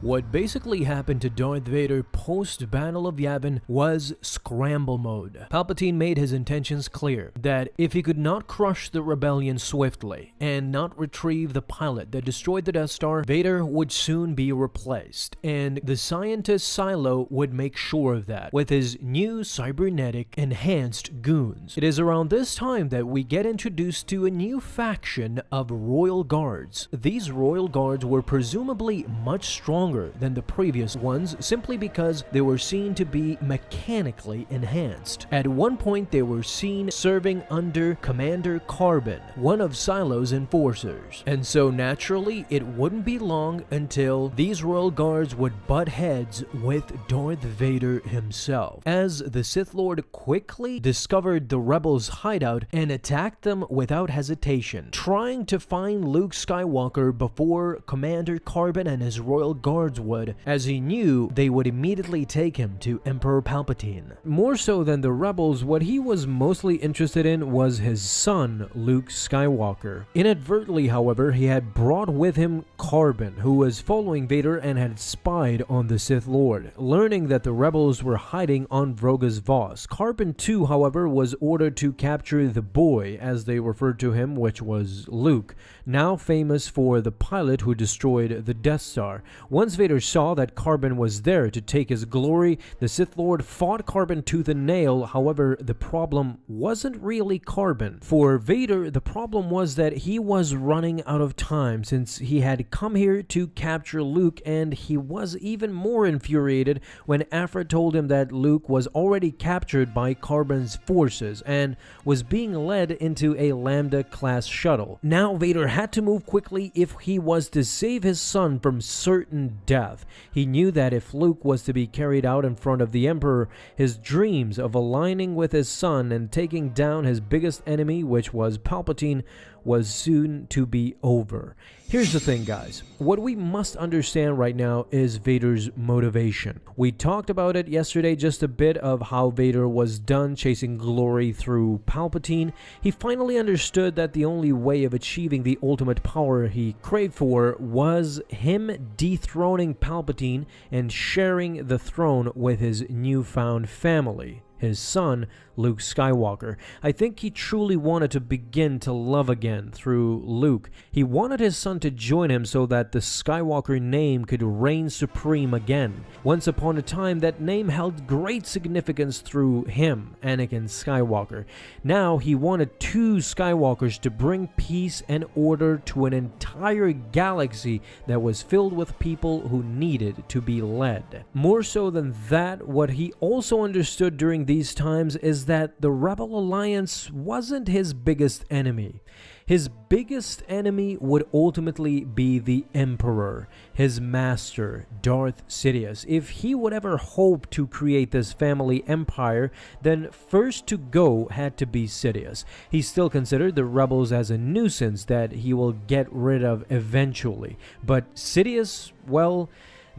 What basically happened to Darth Vader post-Battle of Yavin was scramble mode. Palpatine made his intentions clear, that if he could not crush the rebellion swiftly and not retrieve the pilot that destroyed the Death Star, Vader would soon be replaced, and the scientist Silo would make sure of that with his new cybernetic enhanced goons. It is around this time that we get introduced to a new faction of Royal Guards. These Royal Guards were presumably much stronger than the previous ones simply because they were seen to be mechanically enhanced. At one point they were seen serving under Commander Carbon, one of Silo's enforcers. And so naturally it wouldn't be long until these Royal Guards would butt heads with Darth Vader himself, as the Sith Lord quickly discovered the rebels' hideout and attacked them without hesitation, trying to find Luke Skywalker before Commander Carbon and his Royal Guards would, as he knew they would immediately take him to Emperor Palpatine. More so than the rebels, what he was mostly interested in was his son, Luke Skywalker. Inadvertently, however, he had brought with him Carbon, who was following Vader and had spied on the Sith Lord, learning that the rebels were hiding on Vroga's Voss. Carbon too, however, was ordered to capture the boy, as they referred to him, which was Luke, now famous for the pilot who destroyed the Death Star. Once Vader saw that Carbon was there to take his glory, the Sith Lord fought Carbon tooth and nail. However, the problem wasn't really Carbon. For Vader, the problem was that he was running out of time, since he had come here to capture Luke, and he was even more infuriated when Aphra told him that Luke was already captured by Carbon's forces and was being led into a Lambda-class shuttle. Now Vader had to move quickly if he was to save his son from certain death. He knew that if Luke was to be carried out in front of the Emperor, his dreams of aligning with his son and taking down his biggest enemy, which was Palpatine, was soon to be over. Here's the thing, guys. What we must understand right now is Vader's motivation. We talked about it yesterday, just a bit of how Vader was done chasing glory through Palpatine. He finally understood that the only way of achieving the ultimate power he craved for was him dethroning Palpatine and sharing the throne with his newfound family, his son, Luke Skywalker. I think he truly wanted to begin to love again through Luke. He wanted his son to join him so that the Skywalker name could reign supreme again. Once upon a time, that name held great significance through him, Anakin Skywalker. Now he wanted two Skywalkers to bring peace and order to an entire galaxy that was filled with people who needed to be led. More so than that, what he also understood during these times is that the Rebel Alliance wasn't his biggest enemy. His biggest enemy would ultimately be the Emperor, his master, Darth Sidious. If he would ever hope to create this family empire, then first to go had to be Sidious. He still considered the rebels as a nuisance that he will get rid of eventually. But Sidious, well,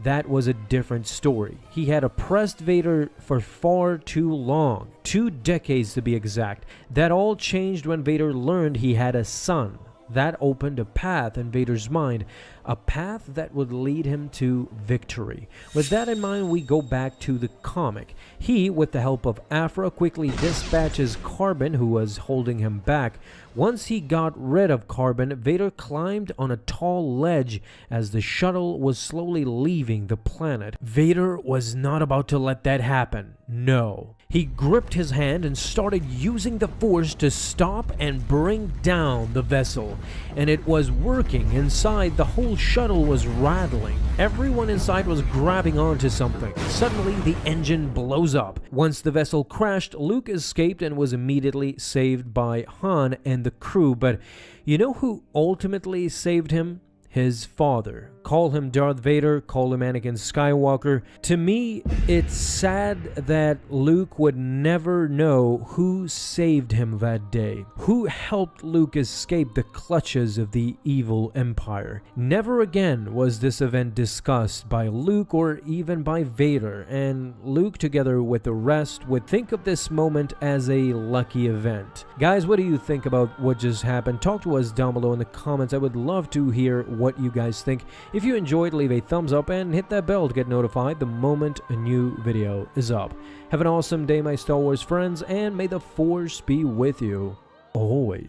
that was a different story. He had oppressed Vader for far too long, 2 decades to be exact. That all changed when Vader learned he had a son. That opened a path in Vader's mind, a path that would lead him to victory. With that in mind, we go back to the comic. He, with the help of Aphra, quickly dispatches Carbon, who was holding him back. Once he got rid of Carbon, Vader climbed on a tall ledge as the shuttle was slowly leaving the planet. Vader was not about to let that happen. No. He gripped his hand and started using the Force to stop and bring down the vessel. And it was working. Inside, the whole shuttle was rattling. Everyone inside was grabbing onto something. Suddenly, the engine blows up. Once the vessel crashed, Luke escaped and was immediately saved by Han and the crew. But you know who ultimately saved him? His father. Call him Darth Vader, call him Anakin Skywalker. To me, it's sad that Luke would never know who saved him that day, who helped Luke escape the clutches of the evil Empire. Never again was this event discussed by Luke or even by Vader, and Luke, together with the rest, would think of this moment as a lucky event. Guys, what do you think about what just happened? Talk to us down below in the comments. I would love to hear what you guys think. If If you enjoyed, leave a thumbs up and hit that bell to get notified the moment a new video is up. Have an awesome day, my Star Wars friends, and may the Force be with you always.